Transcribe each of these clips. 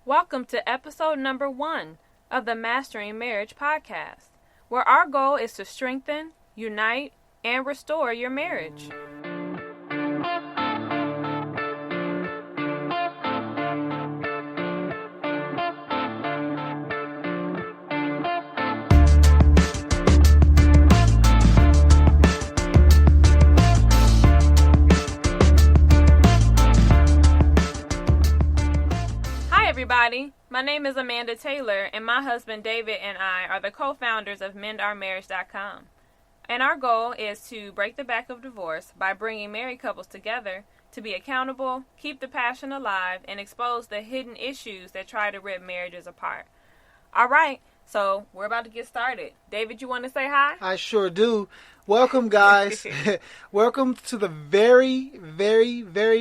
Welcome to episode number 1 of the Mastering Marriage podcast, where our goal is to strengthen, unite, and restore your marriage. Everybody, my name is Amanda Taylor, and my husband David and I are the co-founders of MendOurMarriage.com. And our goal is to break the back of divorce by bringing married couples together to be accountable, keep the passion alive, and expose the hidden issues that try to rip marriages apart. All right, so we're about to get started. David, you want to say hi? I sure do. Welcome, guys. Welcome to the very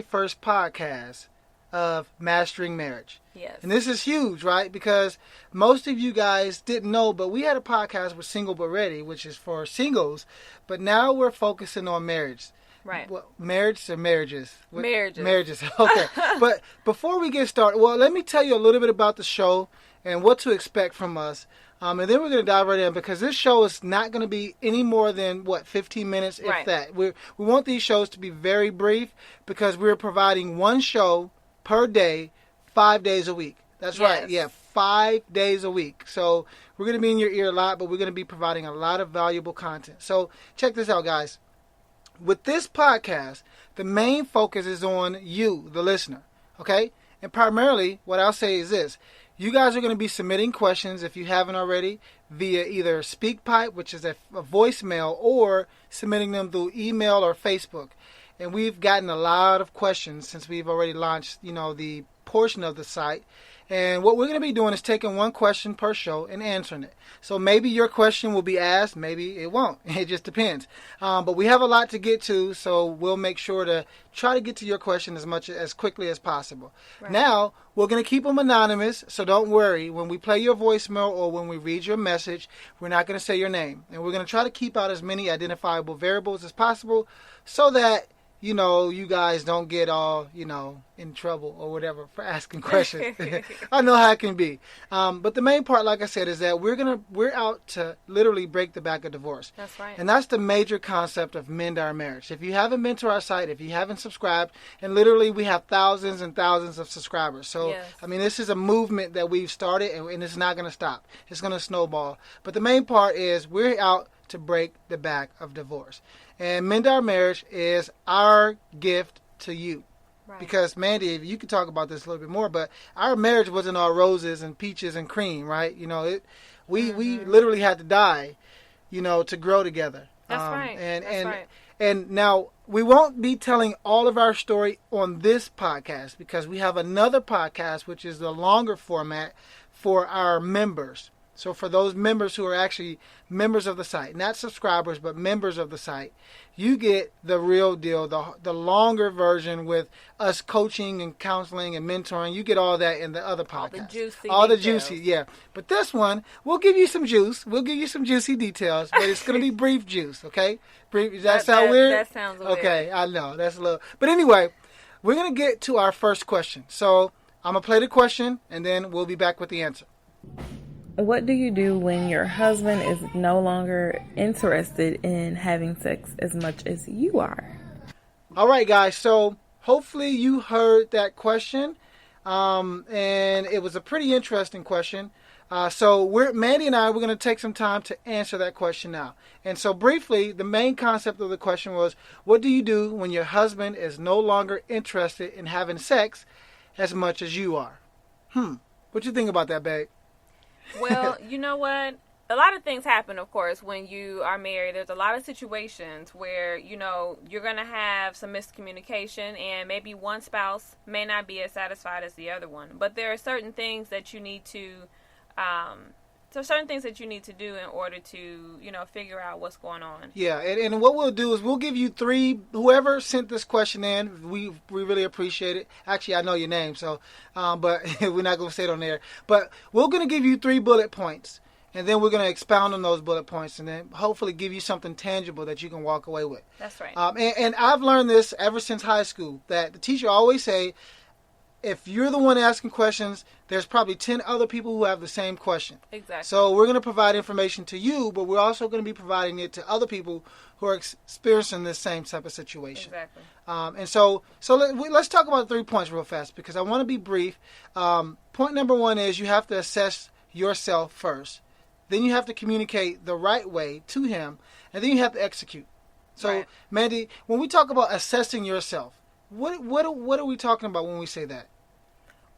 first podcast of Mastering Marriage. Yes. And this is huge, right? Because most of you guys didn't know, but we had a podcast with Single But Ready, which is for singles. But now we're focusing on marriage. Right. Well, marriage or marriages? Marriages. Okay. But before we get started, well, let me tell you a little bit about the show and what to expect from us. And then we're going to dive right in because this show is not going to be any more than, 15 minutes, if right. that. We want these shows to be very brief because we're providing one show per day, 5 days a week. That's yes. right. Yeah, 5 days a week. So we're going to be in your ear a lot, but we're going to be providing a lot of valuable content. So check this out, guys. With this podcast, the main focus is on you, the listener. Okay? And primarily, what I'll say is this. You guys are going to be submitting questions, if you haven't already, via either SpeakPipe, which is a voicemail, or submitting them through email or Facebook. And we've gotten a lot of questions since we've already launched, the portion of the site. And what we're going to be doing is taking one question per show and answering it. So maybe your question will be asked, maybe it won't. It just depends. But we have a lot to get to, so we'll make sure to try to get to your question as quickly as possible. Right. Now, we're going to keep them anonymous, so don't worry. When we play your voicemail or when we read your message, we're not going to say your name. And we're going to try to keep out as many identifiable variables as possible so that you guys don't get all, in trouble or whatever for asking questions. I know how it can be. But the main part, like I said, is that we're out to literally break the back of divorce. That's right. And that's the major concept of Mend Our Marriage. If you haven't been to our site, if you haven't subscribed, and literally we have thousands and thousands of subscribers. So, yes. This is a movement that we've started and it's not going to stop. It's going to snowball. But the main part is we're out to break the back of divorce. And Mend Our Marriage is our gift to you. Right. Because, Mandy, if you could talk about this a little bit more, but our marriage wasn't all roses and peaches and cream, right? We literally had to die, to grow together. That's right. Right. And now, we won't be telling all of our story on this podcast because we have another podcast, which is the longer format for our members. So for those members who are actually members of the site, not subscribers, but members of the site, you get the real deal, the longer version with us coaching and counseling and mentoring. You get all that in the other podcast. All the juicy, yeah. But this one, we'll give you some juice. We'll give you some juicy details, but it's going to be brief juice, okay? Brief. Does that sound weird? That sounds weird. Okay, I know. That's a little. But anyway, we're going to get to our first question. So I'm going to play the question, and then we'll be back with the answer. What do you do when your husband is no longer interested in having sex as much as you are? All right, guys. So hopefully you heard that question. And it was a pretty interesting question. So Mandy and I, we're going to take some time to answer that question now. And so briefly, the main concept of the question was, what do you do when your husband is no longer interested in having sex as much as you are? What do you think about that, babe? Well, you know what? A lot of things happen, of course, when you are married. There's a lot of situations where, you're going to have some miscommunication and maybe one spouse may not be as satisfied as the other one. But there are certain things that you need to do in order to, figure out what's going on. Yeah, and what we'll do is we'll give you three, whoever sent this question in, we really appreciate it. Actually, I know your name, so, but we're not going to say it on there. But we're going to give you 3 bullet points, and then we're going to expound on those bullet points, and then hopefully give you something tangible that you can walk away with. That's right. And I've learned this ever since high school, that the teacher always say, if you're the one asking questions, there's probably 10 other people who have the same question. Exactly. So we're going to provide information to you, but we're also going to be providing it to other people who are experiencing this same type of situation. Exactly. And so let's talk about 3 points real fast because I want to be brief. Point number 1 is you have to assess yourself first. Then you have to communicate the right way to him, and then you have to execute. So, right. Mandy, when we talk about assessing yourself, what are we talking about when we say that?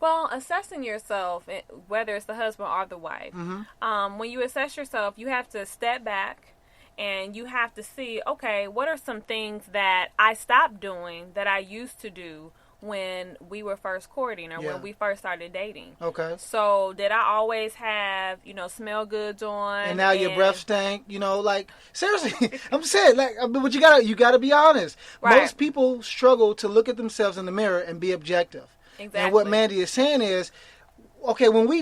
Well, assessing yourself, whether it's the husband or the wife, when you assess yourself, you have to step back and you have to see, okay, what are some things that I stopped doing that I used to do when we were first courting or when we first started dating. Okay. So did I always have, smell goods on? And now your breath stank, like seriously, I'm saying but you gotta be honest. Right. Most people struggle to look at themselves in the mirror and be objective. Exactly. And what Mandy is saying is, okay, when we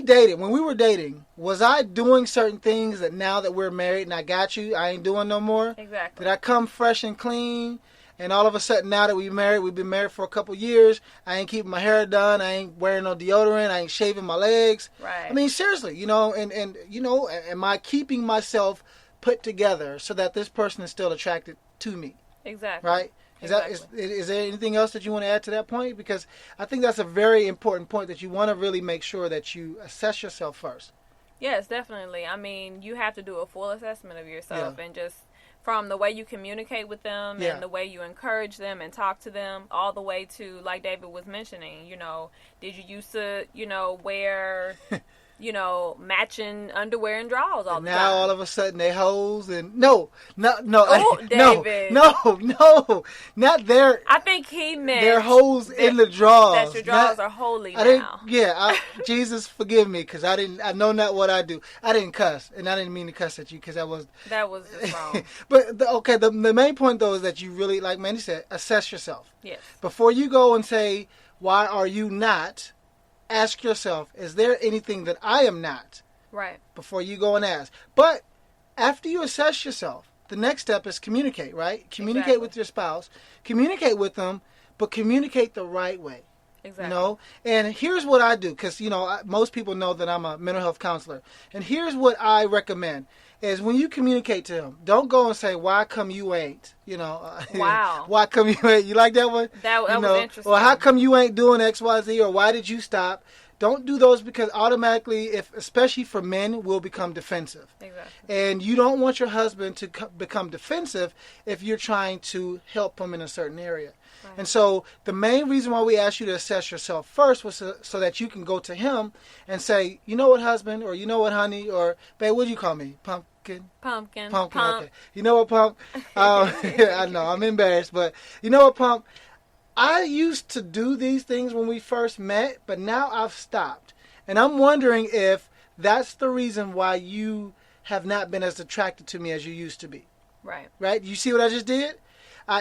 were dating, was I doing certain things that now that we're married and I got you, I ain't doing no more? Exactly. Did I come fresh and clean? And all of a sudden, now that we've been married for a couple years, I ain't keeping my hair done, I ain't wearing no deodorant, I ain't shaving my legs. Right. I mean, seriously, and am I keeping myself put together so that this person is still attracted to me? Exactly. Right? Is there anything else that you want to add to that point? Because I think that's a very important point that you want to really make sure that you assess yourself first. Yes, definitely. I mean, you have to do a full assessment of yourself and just from the way you communicate with them and the way you encourage them and talk to them, all the way to, like David was mentioning, did you used to, wear, matching underwear and drawers all the time? Now all of a sudden they hoes and no, David. no, not their. I think he meant their hoes in the drawers. That your drawers are holy now. Jesus forgive me because I know not what I do. I didn't cuss, and I didn't mean to cuss at you because that was just wrong. But the main point though is that you really, like Mandy said, assess yourself. Yes. Before you go and say, why are you not? Ask yourself, is there anything that I am not? Right. Before you go and ask. But after you assess yourself, the next step is communicate, right? Communicate with your spouse. Communicate with them, but communicate the right way. Exactly. And here's what I do, because, most people know that I'm a mental health counselor. And here's what I recommend, is when you communicate to them, don't go and say, why come you ain't? Wow. Why come you ain't? You like that one? That was interesting. Or how come you ain't doing X, Y, Z? Or why did you stop? Don't do those because automatically, especially for men, will become defensive. Exactly. And you don't want your husband to become defensive if you're trying to help him in a certain area. Right. And so the main reason why we asked you to assess yourself first was so that you can go to him and say, you know what, husband, or you know what, honey, or babe, what do you call me? Pumpkin. Okay. You know what, Pump? I know, I'm embarrassed, but you know what, Pump? I used to do these things when we first met, but now I've stopped. And I'm wondering if that's the reason why you have not been as attracted to me as you used to be. Right. Right? You see what I just did?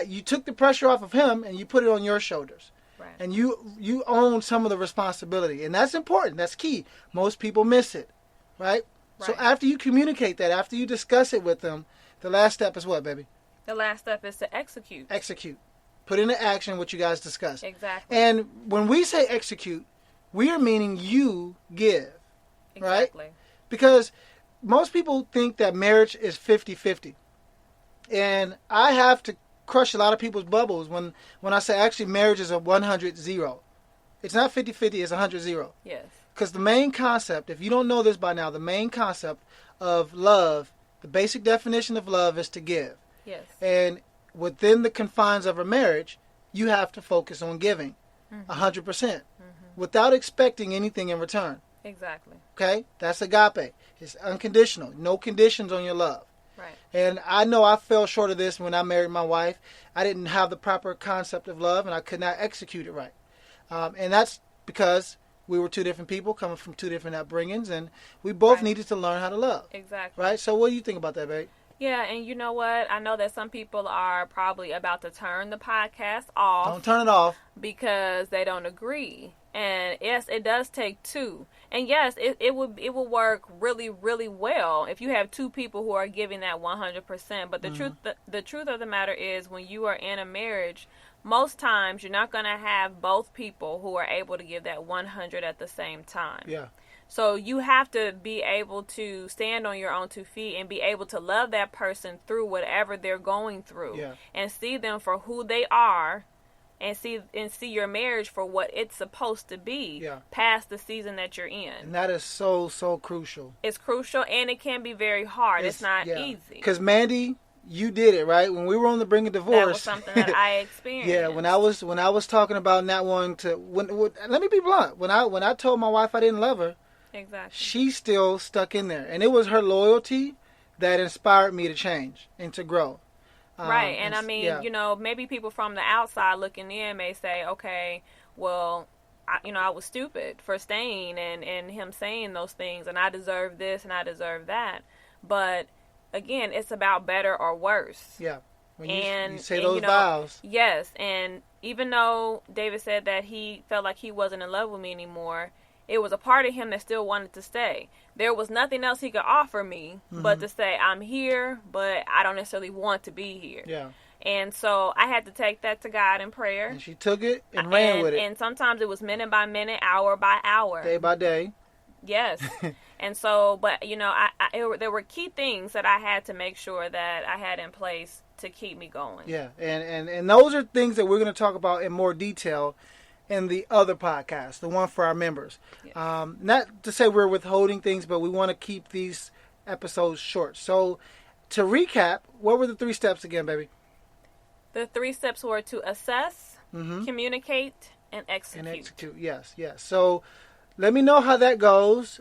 You took the pressure off of him and you put it on your shoulders. Right. And you own some of the responsibility. And that's important. That's key. Most people miss it. Right? So after you communicate that, after you discuss it with them, the last step is what, baby? The last step is to execute. Execute. Put into action what you guys discussed. Exactly. And when we say execute, we are meaning you give. Exactly. Right? Because most people think that marriage is 50-50. And I have to crush a lot of people's bubbles when I say actually marriage is a 100-0. It's not 50-50, it's 100-0. Yes. Because the main concept, if you don't know this by now, the main concept of love, the basic definition of love is to give. Yes. And within the confines of a marriage, you have to focus on giving 100% without expecting anything in return. Exactly. Okay? That's agape. It's unconditional. No conditions on your love. Right. And I know I fell short of this when I married my wife. I didn't have the proper concept of love, and I could not execute it right. And that's because we were two different people coming from two different upbringings, and we both needed to learn how to love. Exactly. Right? So what do you think about that, babe? Yeah, and you know what? I know that some people are probably about to turn the podcast off. Don't turn it off. Because they don't agree. And yes, it does take two. And yes, it will work really, really well if you have two people who are giving that 100%. But the truth of the matter is, when you are in a marriage, most times you're not going to have both people who are able to give that 100 at the same time. Yeah. So you have to be able to stand on your own 2 feet and be able to love that person through whatever they're going through, and see them for who they are, and see your marriage for what it's supposed to be, past the season that you're in. And that is so, so crucial. It's crucial, and it can be very hard. It's not easy. Because Mandy, you did it, right? When we were on the brink of divorce, that was something that I experienced. Yeah, when I was talking about not wanting to, let me be blunt. When I told my wife I didn't love her, exactly, she still stuck in there, and it was her loyalty that inspired me to change and to grow. Right, and I mean, you know, maybe people from the outside looking in may say, okay, well, I was stupid for staying and him saying those things, and I deserve this and I deserve that. But again, it's about better or worse. Yeah, when you say those vows. Yes, and even though David said that he felt like he wasn't in love with me anymore, it was a part of him that still wanted to stay. There was nothing else he could offer me but to say, I'm here, but I don't necessarily want to be here. Yeah. And so I had to take that to God in prayer. And she took it and ran with it. And sometimes it was minute by minute, hour by hour. Day by day. Yes. And so, but, you know, there were key things that I had to make sure that I had in place to keep me going. Yeah. And those are things that we're going to talk about in more detail in the other podcast, the one for our members. Yes. Not to say we're withholding things, but we want to keep these episodes short. So to recap, what were the 3 steps again, baby? The 3 steps were to assess, communicate, and execute. Yes. So let me know how that goes.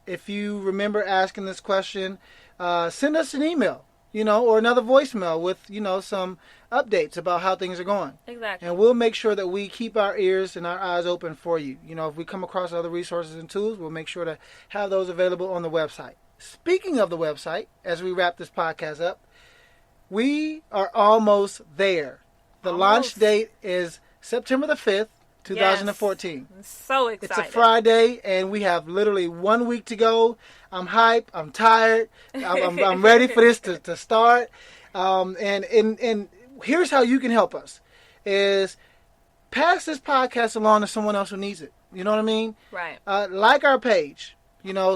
If you remember asking this question, send us an email, or another voicemail with, some updates about how things are going. Exactly. And we'll make sure that we keep our ears and our eyes open for you. If we come across other resources and tools, we'll make sure to have those available on the website. Speaking of the website, as we wrap this podcast up, we are almost there. The launch date is September the 5th, 2014. Yes. I'm so excited. It's a Friday, and we have literally 1 week to go. I'm hyped. I'm tired. I'm ready for this to start. And here's how you can help us: is pass this podcast along to someone else who needs it. You know what I mean? Right. Like our page.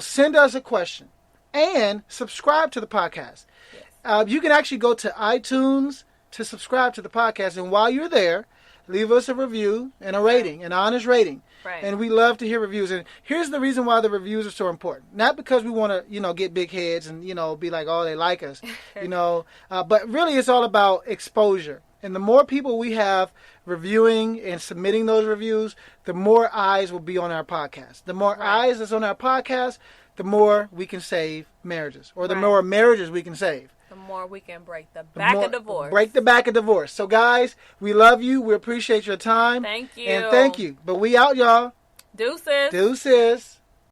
Send us a question, and subscribe to the podcast. Yes. You can actually go to iTunes to subscribe to the podcast, and while you're there, leave us a review and a rating, an honest rating. Right. And we love to hear reviews. And here's the reason why the reviews are so important. Not because we want to, get big heads and, be like, oh, they like us, but really it's all about exposure. And the more people we have reviewing and submitting those reviews, the more eyes will be on our podcast. The more eyes that's on our podcast, the more we can save marriages, or the more marriages we can save. The more we can break the back of divorce. Break the back of divorce. So, guys, we love you. We appreciate your time. Thank you. And thank you. But we out, y'all. Deuces. Deuces.